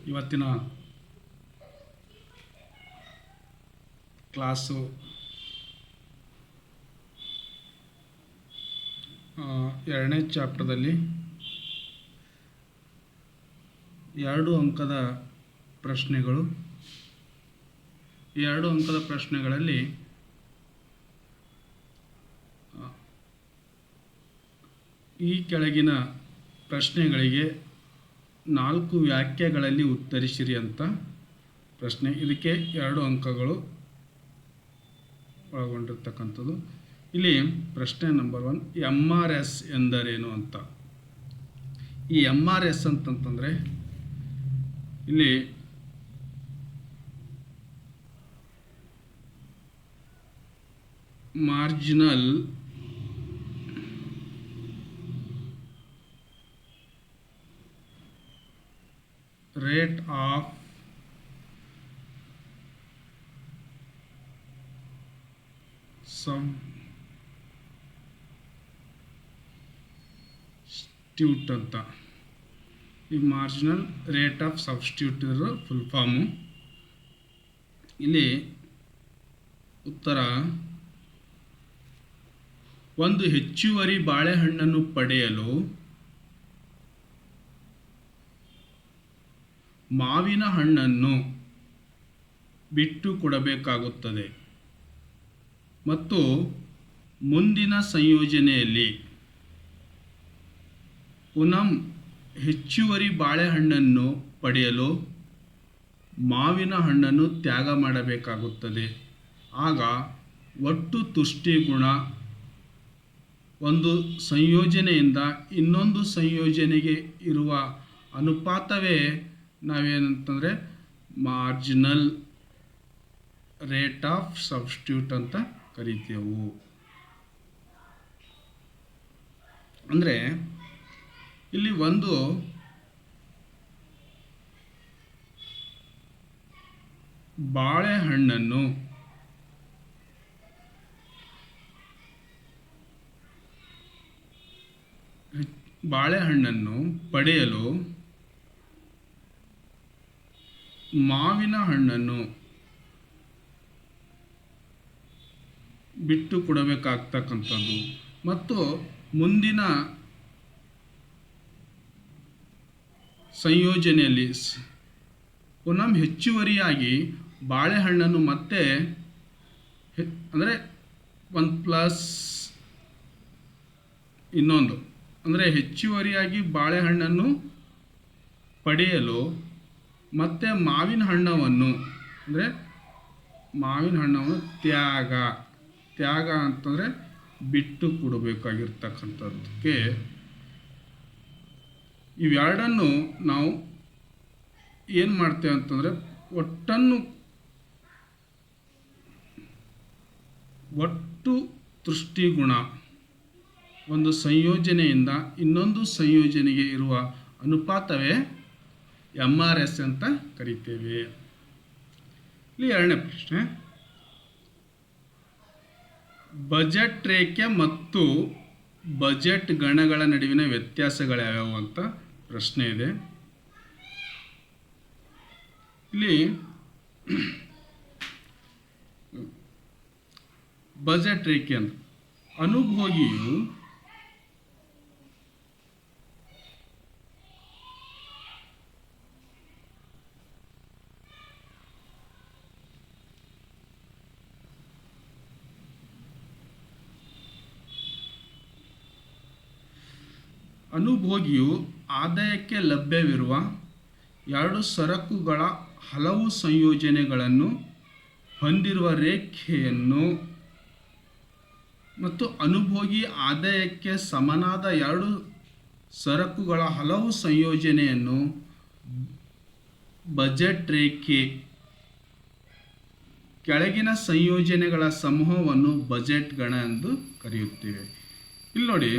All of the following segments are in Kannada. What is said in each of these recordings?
ಇವತ್ತಿನ ಕ್ಲಾಸು ಎರಡನೇ ಚಾಪ್ಟರ್ದಲ್ಲಿ 2 ಅಂಕದ ಪ್ರಶ್ನೆಗಳು. ಈ 2 ಅಂಕದ ಪ್ರಶ್ನೆಗಳಲ್ಲಿ ಈ ಕೆಳಗಿನ ಪ್ರಶ್ನೆಗಳಿಗೆ 4 ವಾಕ್ಯಗಳಲ್ಲಿ ಉತ್ತರಿಸಿರಿ ಅಂತ ಪ್ರಶ್ನೆ. ಇದಕ್ಕೆ 2 ಅಂಕಗಳು ಒಳಗೊಂಡಿರ್ತಕ್ಕಂಥದ್ದು. ಇಲ್ಲಿ ಪ್ರಶ್ನೆ ನಂಬರ್ 1, MRS ಎಂದರೇನು ಅಂತ. ಈ MRS ಅಂತಂತಂದರೆ ಇಲ್ಲಿ ಮಾರ್ಜಿನಲ್ ರೇಟ್ ಆಫ್ ಸಬ್ಸ್ಟಿಟ್ಯೂಟ್ ಅಂತ. ಈ ಮಾರ್ಜಿನಲ್ ರೇಟ್ ಆಫ್ ಸಬ್ಸ್ಟಿಟ್ಯೂಟ್ ಇರೋ ಫುಲ್ ಫಾರ್ಮು. ಇಲ್ಲಿ ಉತ್ತರ, ಒಂದು ಹೆಚ್ಚುವರಿ ಬಾಳೆಹಣ್ಣನ್ನು ಪಡೆಯಲು ಮಾವಿನ ಹಣ್ಣನ್ನು ಬಿಟ್ಟು ಕೊಡಬೇಕಾಗುತ್ತದೆ ಮತ್ತು ಮುಂದಿನ ಸಂಯೋಜನೆಯಲ್ಲಿ ಪುನಃ ಹೆಚ್ಚುವರಿ ಬಾಳೆಹಣ್ಣನ್ನು ಪಡೆಯಲು ಮಾವಿನ ಹಣ್ಣನ್ನು ತ್ಯಾಗ ಮಾಡಬೇಕಾಗುತ್ತದೆ. ಆಗ ಒಟ್ಟು ತುಷ್ಟಿಗುಣ ಒಂದು ಸಂಯೋಜನೆಯಿಂದ ಇನ್ನೊಂದು ಸಂಯೋಜನೆಗೆ ಇರುವ ಅನುಪಾತವೇ ನಾವೇನಂತಂದರೆ ಮಾರ್ಜಿನಲ್ ರೇಟ್ ಆಫ್ ಸಬ್ಸ್ಟಿಟ್ಯೂಟ್ ಅಂತ ಕರಿತೇವೆ. ಅಂದರೆ ಇಲ್ಲಿ ಒಂದು ಬಾಳೆಹಣ್ಣನ್ನು ಪಡೆಯಲು ಮಾವಿನ ಹಣ್ಣನ್ನು ಬಿಟ್ಟು ಕೊಡಬೇಕಾಗ್ತಕ್ಕಂಥದ್ದು ಮತ್ತು ಮುಂದಿನ ಸಂಯೋಜನೆಯಲ್ಲಿ ಪುನಃ ಹೆಚ್ಚುವರಿಯಾಗಿ ಬಾಳೆಹಣ್ಣನ್ನು ಮತ್ತೆ ಅಂದರೆ 1 + ಇನ್ನೊಂದು ಅಂದರೆ ಹೆಚ್ಚುವರಿಯಾಗಿ ಬಾಳೆಹಣ್ಣನ್ನು ಪಡೆಯಲು ಮತ್ತು ಮಾವಿನ ಹಣ್ಣನ್ನು ತ್ಯಾಗ ಅಂತಂದರೆ ಬಿಟ್ಟು ಕೊಡಬೇಕಾಗಿರ್ತಕ್ಕಂಥದ್ದಕ್ಕೆ ಇವೆರಡನ್ನು ನಾವು ಏನು ಮಾಡ್ತೇವೆ ಅಂತಂದರೆ ಒಟ್ಟು ತುಷ್ಟಿಗುಣ ಒಂದು ಸಂಯೋಜನೆಯಿಂದ ಇನ್ನೊಂದು ಸಂಯೋಜನೆಗೆ ಇರುವ ಅನುಪಾತವೇ MRS ಅಂತ ಕರಿತೇವೆ. ಇಲ್ಲಿ ಎರಡನೇ ಪ್ರಶ್ನೆ, ಬಜೆಟ್ ರೇಖೆ ಮತ್ತು ಬಜೆಟ್ ಗಣಗಳ ನಡುವಿನ ವ್ಯತ್ಯಾಸಗಳ್ಯಾವ್ಯಾವು ಅಂತ ಪ್ರಶ್ನೆ ಇದೆ. ಇಲ್ಲಿ ಬಜೆಟ್ ರೇಖೆ ಅಂತ ಅನುಭೋಗಿಯು ಆದಾಯಕ್ಕೆ ಲಭ್ಯವಿರುವ 2 ಸರಕುಗಳ ಹಲವು ಸಂಯೋಜನೆಗಳನ್ನು ಹೊಂದಿರುವ ರೇಖೆಯನ್ನು ಮತ್ತು ಅನುಭೋಗಿ ಆದಾಯಕ್ಕೆ ಸಮನಾದ 2 ಸರಕುಗಳ ಹಲವು ಸಂಯೋಜನೆಯನ್ನು ಬಜೆಟ್ ರೇಖೆ. ಕೆಳಗಿನ ಸಂಯೋಜನೆಗಳ ಸಮೂಹವನ್ನು ಬಜೆಟ್ ಗಣ ಎಂದು ಕರೆಯುತ್ತೇವೆ. ಇಲ್ಲಿ ನೋಡಿ,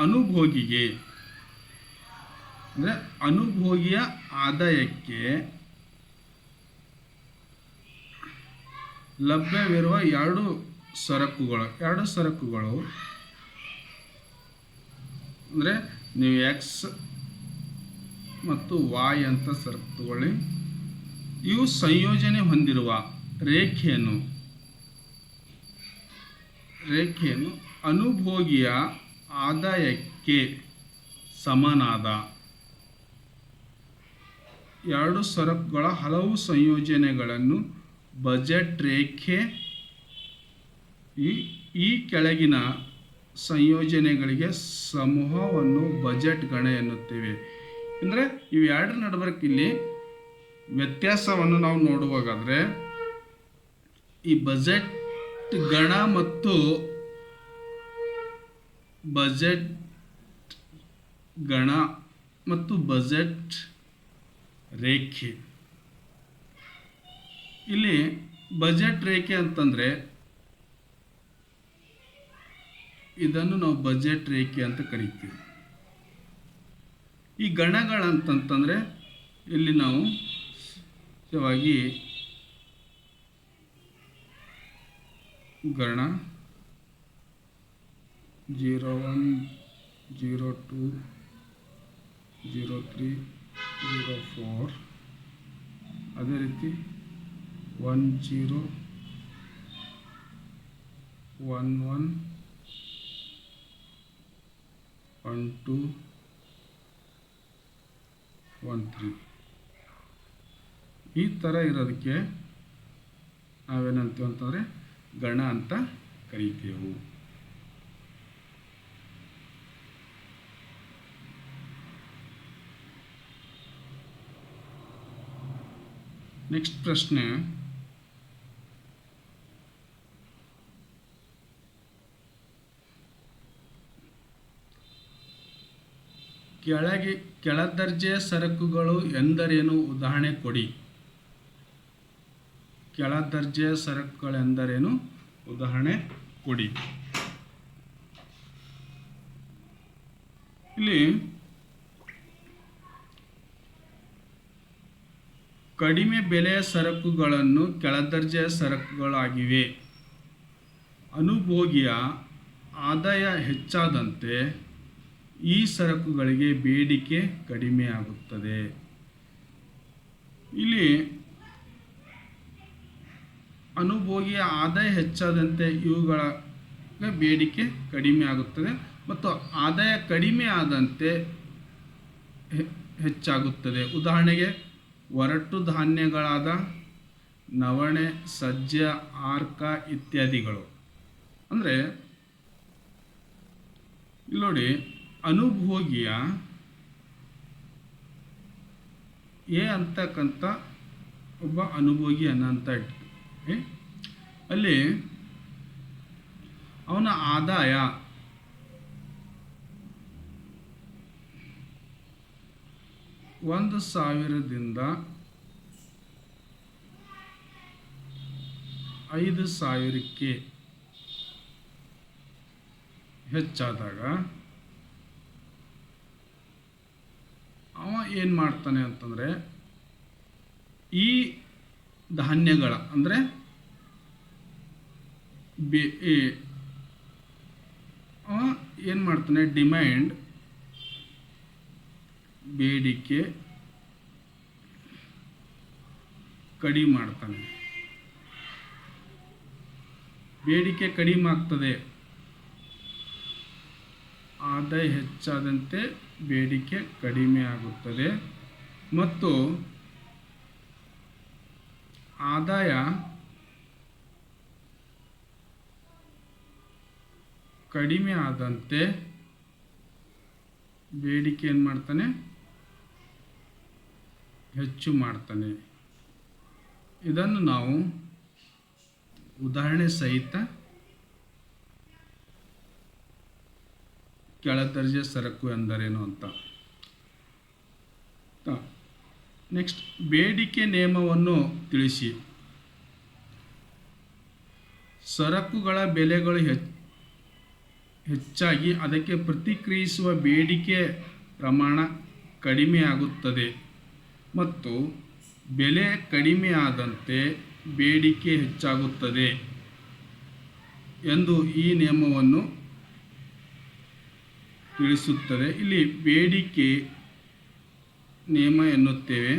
ಅನುಭೋಗಿಗೆ ಅಂದರೆ ಅನುಭೋಗಿಯ ಆದಾಯಕ್ಕೆ ಲಭ್ಯವಿರುವ 2 ಸರಕುಗಳು ಅಂದರೆ ನೀವು ಮತ್ತು Y ಅಂತ ತಗೊಳ್ಳಿ. ಇವು ಸಂಯೋಜನೆ ಹೊಂದಿರುವ ರೇಖೆಯನ್ನು ಅನುಭೋಗಿಯ ಆದಾಯಕ್ಕೆ ಸಮನಾದ ಎರಡು ಸರಕುಗಳ ಹಲವು ಸಂಯೋಜನೆಗಳನ್ನು ಬಜೆಟ್ ರೇಖೆ ಈ ಕೆಳಗಿನ ಸಂಯೋಜನೆಗಳಿಗೆ ಸಮೂಹವನ್ನು ಬಜೆಟ್ ಗಣ ಎನ್ನುತ್ತೇವೆ. ಅಂದರೆ ಇವೆರಡರ ನಡುಬರಕ್ಕೆ ಇಲ್ಲಿ ವ್ಯತ್ಯಾಸವನ್ನು ನಾವು ನೋಡುವಾಗಾದರೆ ಈ ಬಜೆಟ್ ಗಣ ಮತ್ತು ಬಜೆಟ್ ರೇಖೆ. ಇಲ್ಲಿ ಬಜೆಟ್ ರೇಖೆ ಅಂತಂದರೆ ಇದನ್ನು ನಾವು ಬಜೆಟ್ ರೇಖೆ ಅಂತ ಕರಿತೀವಿ. ಈ ಗಣಗಳಂತಂತಂದರೆ ಇಲ್ಲಿ ನಾವು ಮುಖ್ಯವಾಗಿ ಗಣ 01, 02, 03, 04, ಅದೇ ರೀತಿ 10, 11, 12, 13 ಈ ಥರ ಇರೋದಕ್ಕೆ ನಾವೇನಂತೀವಿ ಅಂತಂದರೆ ಗಣ ಅಂತ ಕರೀತೇವೆ. ನೆಕ್ಸ್ಟ್ ಪ್ರಶ್ನೆ, ಕೆಳದರ್ಜೆಯ ಸರಕುಗಳು ಎಂದರೇನು? ಉದಾಹರಣೆ ಕೊಡಿ. ಕೆಳದರ್ಜೆಯ ಸರಕುಗಳೆಂದರೇನು? ಉದಾಹರಣೆ ಕೊಡಿ. ಇಲ್ಲಿ ಕಡಿಮೆ ಬೆಲೆಯ ಸರಕುಗಳನ್ನು ಕೆಳದರ್ಜೆಯ ಸರಕುಗಳಾಗಿವೆ. ಅನುಭೋಗಿಯ ಆದಾಯ ಹೆಚ್ಚಾದಂತೆ ಈ ಸರಕುಗಳಿಗೆ ಬೇಡಿಕೆ ಕಡಿಮೆಯಾಗುತ್ತದೆ. ಇಲ್ಲಿ ಅನುಭೋಗಿಯ ಆದಾಯ ಹೆಚ್ಚಾದಂತೆ ಇವುಗಳ ಬೇಡಿಕೆ ಕಡಿಮೆ ಆಗುತ್ತದೆ ಮತ್ತು ಆದಾಯ ಕಡಿಮೆ ಆದಂತೆ ಹೆಚ್ಚಾಗುತ್ತದೆ. ಉದಾಹರಣೆಗೆ ಒರಟು ಧಾನ್ಯಗಳಾದ ನವಣೆ, ಸಜ್ಜೆ, ಆರ್ಕ ಇತ್ಯಾದಿಗಳು. ಅಂದರೆ ಇಲ್ಲಿ ನೋಡಿ, ಅನುಭೋಗಿಯ ಎ ಅಂತಕ್ಕಂಥ ಒಬ್ಬ ಅನುಭೋಗಿ ಅಂತ ಇಟ್ಟು ಅಲ್ಲಿ ಅವನ ಆದಾಯ $1,000ದಿಂದ $5,000ಕ್ಕೆ ಹೆಚ್ಚಾದಾಗ ಅವ ಏನು ಮಾಡ್ತಾನೆ ಅಂತಂದರೆ ಈ ಧಾನ್ಯಗಳ ಅಂದರೆ ಅವ ಏನು ಮಾಡ್ತಾನೆ, ಡಿಮ್ಯಾಂಡ್ ಬೇಡಿಕೆ ಕಡಿಮೆ ಮಾಡ್ತಾನೆ. ಬೇಡಿಕೆ ಕಡಿಮೆ ಆಗ್ತದೆ, ಆದಾಯ ಹೆಚ್ಚಾದಂತೆ ಬೇಡಿಕೆ ಕಡಿಮೆ ಆಗುತ್ತದೆ ಮತ್ತು ಆದಾಯ ಕಡಿಮೆ ಆದಂತೆ ಬೇಡಿಕೆ ಏನು ಮಾಡ್ತಾನೆ, ಹೆಚ್ಚು ಮಾಡ್ತಾನೆ. ಇದನ್ನು ನಾವು ಉದಾಹರಣೆ ಸಹಿತ ಕೆಳದರ್ಜೆ ಸರಕು ಎಂದರೇನು ಅಂತ. ನೆಕ್ಸ್ಟ್, ಬೇಡಿಕೆ ನಿಯಮವನ್ನು ತಿಳಿಸಿ. ಸರಕುಗಳ ಬೆಲೆಗಳು ಹೆಚ್ಚಾಗಿ ಅದಕ್ಕೆ ಪ್ರತಿಕ್ರಿಯಿಸುವ ಬೇಡಿಕೆ ಪ್ರಮಾಣ ಕಡಿಮೆಯಾಗುತ್ತದೆ ಮತ್ತು ಬೆಲೆ ಕಡಿಮೆಯಾದಂತೆ ಬೇಡಿಕೆ ಹೆಚ್ಚಾಗುತ್ತದೆ ಎಂದು ಈ ನಿಯಮವನ್ನು ತಿಳಿಸುತ್ತದೆ. ಇಲ್ಲಿ ಬೇಡಿಕೆ ನಿಯಮ ಎನ್ನುತ್ತೇವೆ.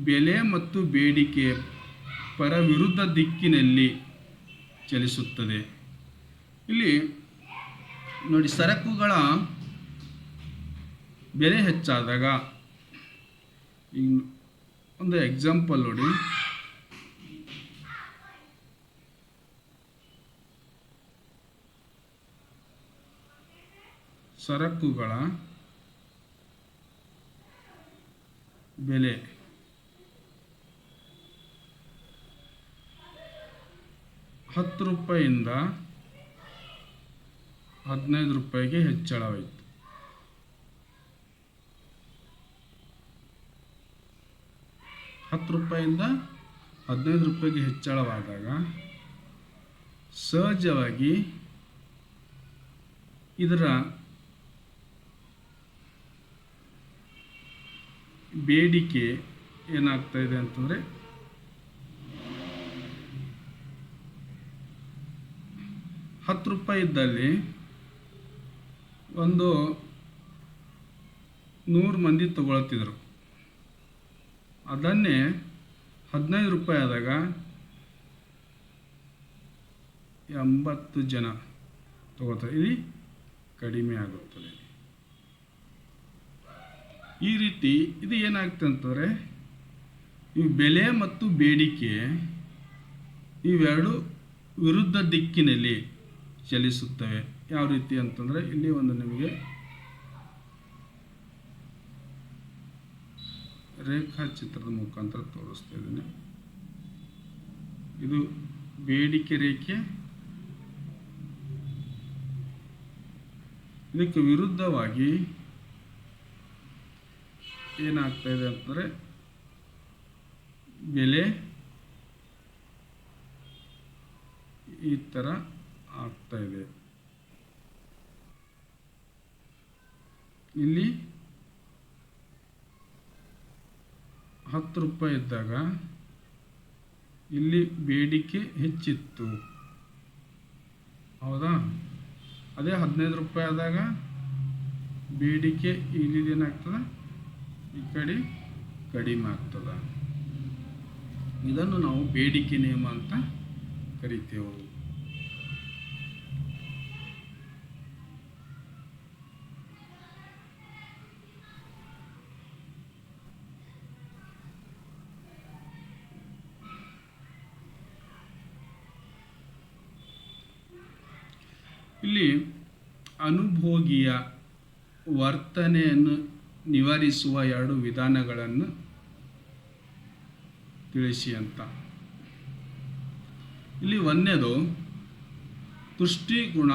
ಬೆಲೆ ಮತ್ತು ಬೇಡಿಕೆ ವಿರುದ್ಧ ದಿಕ್ಕಿನಲ್ಲಿ ಚಲಿಸುತ್ತದೆ. ಇಲ್ಲಿ ನೋಡಿ, ಸರಕುಗಳ ಬೆಲೆ ಹೆಚ್ಚಾದಾಗ, ಒಂದು ಎಕ್ಸಾಂಪಲ್ ನೋಡಿ, ಸರಕುಗಳ ಬೆಲೆ ₹10 ₹15 ಹೆಚ್ಚಳವಾಯಿತು. ₹10 ₹15 ಹೆಚ್ಚಳವಾದಾಗ ಸಹಜವಾಗಿ ಇದರ ಬೇಡಿಕೆ ಏನಾಗ್ತಾ ಇದೆ ಅಂತಂದರೆ, ₹10 ಇದ್ದಲ್ಲಿ ಒಂದು 100 ಮಂದಿ ತಗೊಳ್ತಿದ್ರು. ಅದನ್ನೇ ₹15 ಆದಾಗ 80 ಜನ ತಗೋತಾರೆ. ಇಲ್ಲಿ ಕಡಿಮೆ ಆಗುತ್ತದೆ. ಈ ರೀತಿ ಇದು ಏನಾಗ್ತದೆ ಅಂತಂದರೆ, ಈ ಬೆಲೆ ಮತ್ತು ಬೇಡಿಕೆ ಇವೆರಡು ವಿರುದ್ಧ ದಿಕ್ಕಿನಲ್ಲಿ ಚಲಿಸುತ್ತವೆ. ಯಾವ ರೀತಿ ಅಂತಂದರೆ, ಇಲ್ಲಿ ಒಂದು ನಿಮಗೆ ರೇಖಾಚಿತ್ರದ ಮುಖಾಂತರ ತೋರಿಸ್ತಾ ಇದ್ದೀನಿ. ಇದು ಬೇಡಿಕೆ ರೇಖೆ, ಇದಕ್ಕೆ ವಿರುದ್ಧವಾಗಿ ಏನಾಗ್ತಾ ಇದೆ ಅಂತಂದರೆ, ಬೆಲೆ ಈ ಥರ ಆಗ್ತಾ ಇದೆ. ಇಲ್ಲಿ ₹10 ಇದ್ದಾಗ ಇಲ್ಲಿ ಬೇಡಿಕೆ ಹೆಚ್ಚಿತ್ತು, ಹೌದಾ? ಅದೇ ₹15 ಆದಾಗ ಬೇಡಿಕೆ ಇಲ್ಲಿ ಏನಾಗ್ತದೆ, ಈ ಕಡೆ ಕಡಿಮೆ ಆಗ್ತದೆ. ಇದನ್ನು ನಾವು ಬೇಡಿಕೆ ನಿಯಮ ಅಂತ ಕರಿತೇವೆ. ಇಲ್ಲಿ ಅನುಭೋಗಿಯ ವರ್ತನೆಯನ್ನು ನಿವಾರಿಸುವ 2 ವಿಧಾನಗಳನ್ನು ತಿಳಿಸಿ ಅಂತ. ಇಲ್ಲಿ ಒಂದನೇದು ತುಷ್ಟಿಗುಣ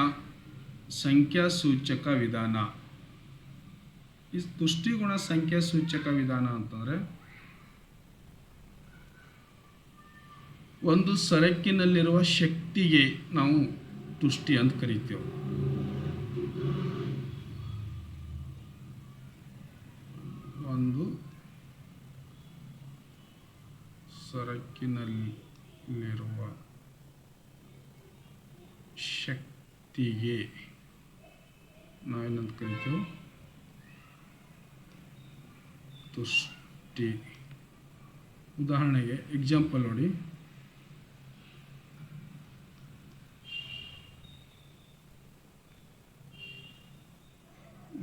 ಸಂಖ್ಯಾಸೂಚಕ ವಿಧಾನ. ಈ ತುಷ್ಟಿಗುಣ ಸಂಖ್ಯಾಸೂಚಕ ವಿಧಾನ ಅಂತಂದರೆ, ಒಂದು ಸರಕಿನಲ್ಲಿರುವ ಶಕ್ತಿಗೆ ನಾವು ತುಷ್ಟಿ ಅಂತ ಕರಿತೇವೆ. ಒಂದು ಸರಕಿನಲ್ಲಿರುವ ಶಕ್ತಿಗೆ ನಾವೇನಂತ ಕರಿತೇವೆ, ತುಷ್ಟಿ. ಉದಾಹರಣೆಗೆ ಎಕ್ಸಾಂಪಲ್ ನೋಡಿ,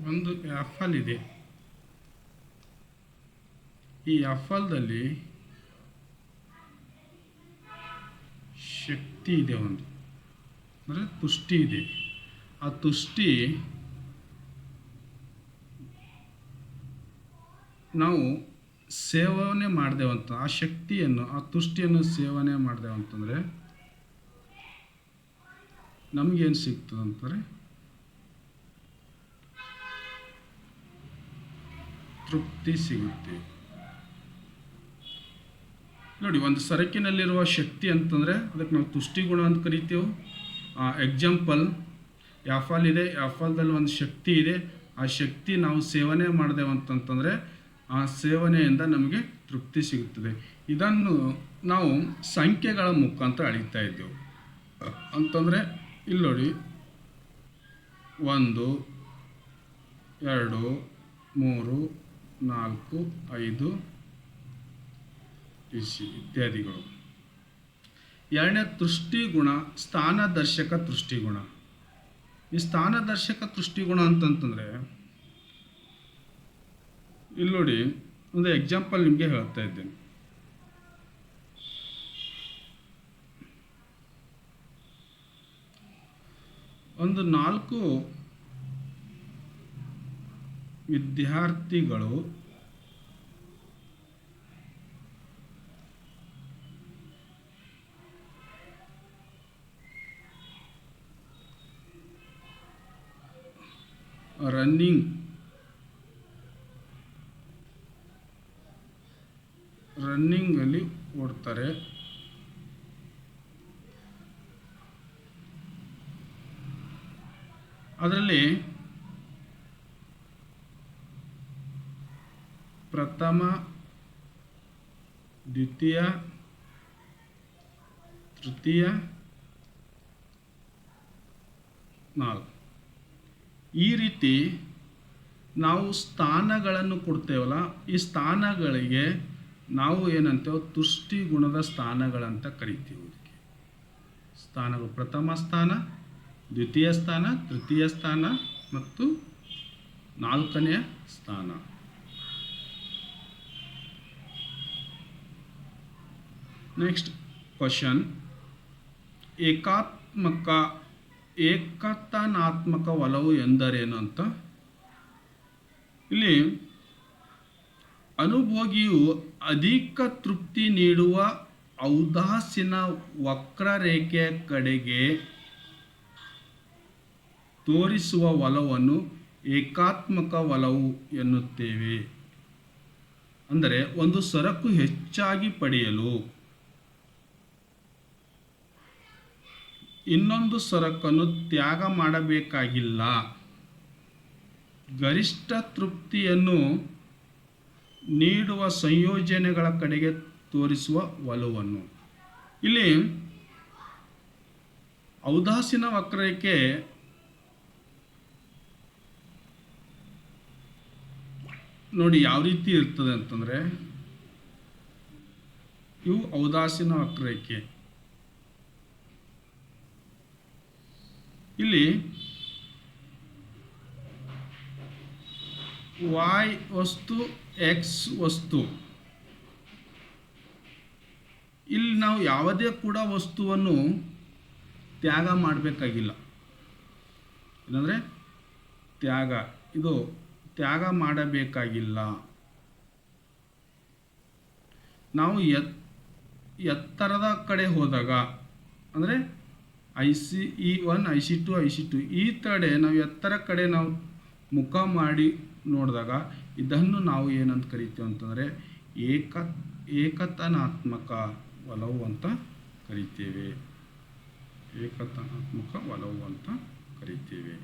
ಒಂದು ಆ್ಯಪಲ್ ಇದೆ. ಈ ಆ್ಯಪಲ್ದಲ್ಲಿ ಶಕ್ತಿ ಇದೆ, ಒಂದು ಅಂದರೆ ತುಷ್ಟಿ ಇದೆ. ಆ ತುಷ್ಟಿ ನಾವು ಸೇವನೆ ಮಾಡ್ದೇವಂತ, ಆ ಶಕ್ತಿಯನ್ನು, ಆ ತುಷ್ಟಿಯನ್ನು ಸೇವನೆ ಮಾಡ್ದೇವಂತಂದರೆ ನಮಗೇನು ಸಿಗ್ತದಂತಾರೆ, ತೃಪ್ತಿ ಸಿಗುತ್ತೆ. ನೋಡಿ, ಒಂದು ಸರಕಿನಲ್ಲಿರುವ ಶಕ್ತಿ ಅಂತಂದರೆ ಅದಕ್ಕೆ ನಾವು ತುಷ್ಟಿಗುಣ ಅಂತ ಕರಿತೇವೆ. ಎಕ್ಸಾಂಪಲ್, ಆ್ಯಪಲ್ ಇದೆ, ಆ್ಯಪಲ್ದಲ್ಲಿ ಒಂದು ಶಕ್ತಿ ಇದೆ. ಆ ಶಕ್ತಿ ನಾವು ಸೇವನೆ ಮಾಡ್ದೇವಂತಂತಂದರೆ ಆ ಸೇವನೆಯಿಂದ ನಮಗೆ ತೃಪ್ತಿ ಸಿಗುತ್ತದೆ. ಇದನ್ನು ನಾವು ಸಂಖ್ಯೆಗಳ ಮುಖಾಂತರ ಅಳಿತಾ ಇದ್ದೇವೆ. ಅಂತಂದರೆ ಇಲ್ಲಿ ನೋಡಿ, 1 2 3 4, 5 ಇತ್ಯಾದಿಗಳು. ಎರಡನೇ ದೃಷ್ಟಿಗುಣ ಸ್ಥಾನದರ್ಶಕ ದೃಷ್ಟಿಗುಣ. ಈ ಸ್ಥಾನದರ್ಶಕ ದೃಷ್ಟಿಗುಣ ಅಂತಂತಂದರೆ ಇಲ್ಲಿ ನೋಡಿ, ಒಂದು ಎಕ್ಸಾಂಪಲ್ ನಿಮಗೆ ಹೇಳ್ತಾ ಇದ್ದೇನೆ. ಒಂದು 4 ವಿದ್ಯಾರ್ಥಿಗಳು ರನ್ನಿಂಗಲ್ಲಿ ಓಡ್ತಾರೆ. ಅದರಲ್ಲಿ ಪ್ರಥಮ, ದ್ವಿತೀಯ, ತೃತೀಯ, 4 ಈ ರೀತಿ ನಾವು ಸ್ಥಾನಗಳನ್ನು ಕೊಡ್ತೇವಲ್ಲ, ಈ ಸ್ಥಾನಗಳಿಗೆ ನಾವು ಏನಂತೇವೆ, ತುಷ್ಟಿಗುಣದ ಸ್ಥಾನಗಳಂತ ಕರಿತೀವಿ. ಇದಕ್ಕೆ ಸ್ಥಾನಗಳು ಪ್ರಥಮ ಸ್ಥಾನ, ದ್ವಿತೀಯ ಸ್ಥಾನ, ತೃತೀಯ ಸ್ಥಾನ ಮತ್ತು 4ನೇ ಸ್ಥಾನ. ನೆಕ್ಸ್ಟ್ ಕ್ವಶನ್, ಏಕತಾನಾತ್ಮಕ ಒಲವು ಎಂದರೇನು ಅಂತ. ಇಲ್ಲಿ ಅನುಭೋಗಿಯು ಅಧಿಕ ತೃಪ್ತಿ ನೀಡುವ ಔದಾಸೀನ ವಕ್ರರೇಖೆಯ ಕಡೆಗೆ ತೋರಿಸುವ ಒಲವನ್ನು ಏಕಾತ್ಮಕ ಒಲವು ಎನ್ನುತ್ತೇವೆ. ಅಂದರೆ ಒಂದು ಸರಕು ಹೆಚ್ಚಾಗಿ ಪಡೆಯಲು ಇನ್ನೊಂದು ಸರಕನ್ನು ತ್ಯಾಗ ಮಾಡಬೇಕಾಗಿಲ್ಲ, ಗರಿಷ್ಠ ತೃಪ್ತಿಯನ್ನು ನೀಡುವ ಸಂಯೋಜನೆಗಳ ಕಡೆಗೆ ತೋರಿಸುವ ಒಲವನ್ನು. ಇಲ್ಲಿ ಔದಾಸೀನ ವಕ್ರರೇಖೆ ನೋಡಿ ಯಾವ ರೀತಿ ಇರ್ತದೆ ಅಂತಂದರೆ, ಇವು ಔದಾಸೀನ ವಕ್ರರೇಖೆ. ಇಲ್ಲಿ y ವಸ್ತು, x ವಸ್ತು. ಇಲ್ಲಿ ನಾವು ಯಾವುದೇ ಕೂಡ ವಸ್ತುವನ್ನು ತ್ಯಾಗ ಮಾಡಬೇಕಾಗಿಲ್ಲ. ಏನಂದರೆ ತ್ಯಾಗ ಮಾಡಬೇಕಾಗಿಲ್ಲ. ನಾವು ಎತ್ತರದ ಕಡೆ ಹೋದಾಗ, ಅಂದರೆ IC1, IC2, IC2 ಈ ಕಡೆ ನಾವು ಎತ್ತರ ಕಡೆ ನಾವು ಮುಖ ಮಾಡಿ ನೋಡಿದಾಗ ಇದನ್ನು ನಾವು ಏನಂತ ಕರಿತೀವಿ ಅಂತಂದರೆ ಏಕತಾನಾತ್ಮಕ ಒಲವು ಅಂತ ಕರಿತೇವೆ. ಏಕತಾನಾತ್ಮಕ ಒಲವು ಅಂತ ಕರಿತೇವೆ.